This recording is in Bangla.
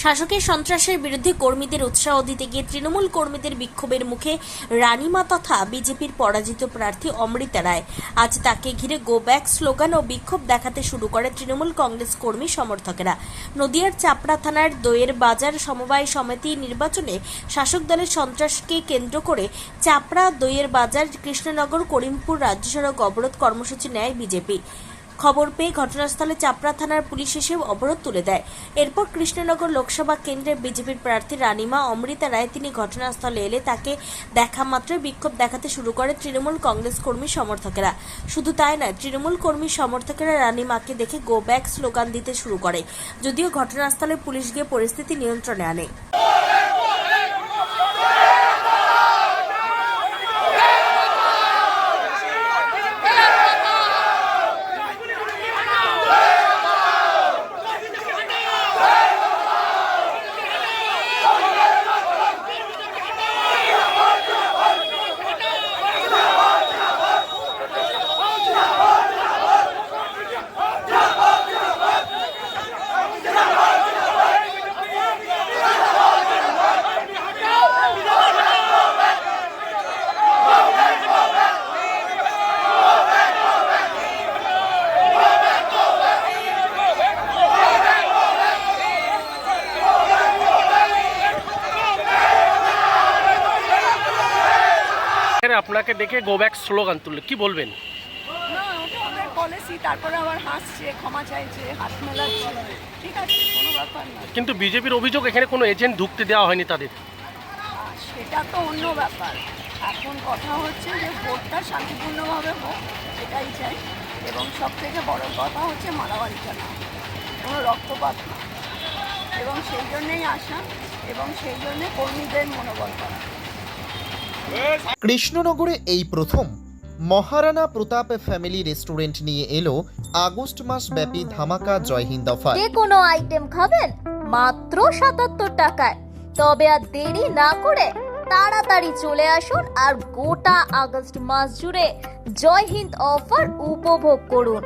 শাসকের সন্ত্রাসের বিরুদ্ধে কর্মীদের উৎসাহ দিতে গিয়ে তৃণমূল কর্মীদের বিক্ষোভের মুখে রানীমা তথা বিজেপির পরাজিত প্রার্থী অমৃতা রায়। আজ তাকে ঘিরে গো ব্যাক স্লোগান ও বিক্ষোভ দেখাতে শুরু করে তৃণমূল কংগ্রেস কর্মী সমর্থকেরা। নদিয়ার চাপড়া থানার দইয়ের বাজার সমবায় সমিতি নির্বাচনে শাসক দলের সন্ত্রাসকে কেন্দ্র করে চাপড়া, দইয়ের বাজার, কৃষ্ণনগর, করিমপুর রাজ্য সড়ক অবরোধ কর্মসূচি নেয় বিজেপি। খবর পেয়ে ঘটনাস্থলে চাপড়া থানার পুলিশ এসে অবরোধ তুলে দেয়। এরপর কৃষ্ণনগর লোকসভা কেন্দ্রের বিজেপির প্রার্থী রানীমা অমৃতা রায় তিনি ঘটনাস্থলে এলে তাকে দেখা মাত্রই বিক্ষোভ দেখাতে শুরু করে তৃণমূল কংগ্রেস কর্মী সমর্থকেরা। শুধু তাই নয়, তৃণমূল কর্মী সমর্থকেরা রানীমাকে দেখে গো ব্যাক স্লোগান দিতে শুরু করে। যদিও ঘটনাস্থলে পুলিশ গিয়ে পরিস্থিতি নিয়ন্ত্রণে আনে। আপনাকে দেখে গো ব্যাক স্লোগান তুললে কি বলবেন? না, ওটা ওদের পলিসি। তারপরে আবার হাসছে, ক্ষমা চাইছে, হাত মেলাচ্ছে, ঠিক আছে, কোনো ব্যাপার না। কিন্তু বিজেপির অভিযোগ এখানে কোনো এজেন্ট ঢুকতে দেওয়া হয়নি তাদের। সেটা তো অন্য ব্যাপার। এখন কথা হচ্ছে যে ভোটটা শান্তিপূর্ণভাবে হোক, সেটাই চাই। এবং সব থেকে বড় কথা হচ্ছে মারামারিটা না, কোনো রক্তপাত না। এবং সেই জন্যেই আসা এবং সেই জন্যে কর্মীদের মনোবল করা। কৃষ্ণনগরে এই প্রথম মহারানা প্রতাপ ফ্যামিলি রেস্টুরেন্ট নিয়ে এলো আগস্ট মাস ব্যাপী ধামাকা জয় হিন্দ অফার। যে কোনো আইটেম খাবেন মাত্র ৭৭ টাকায়। তবে আর দেরি না করে তাড়াতাড়ি চলে আসুন আর গোটা আগস্ট মাস জুড়ে জয় হিন্দ অফার উপভোগ করুন।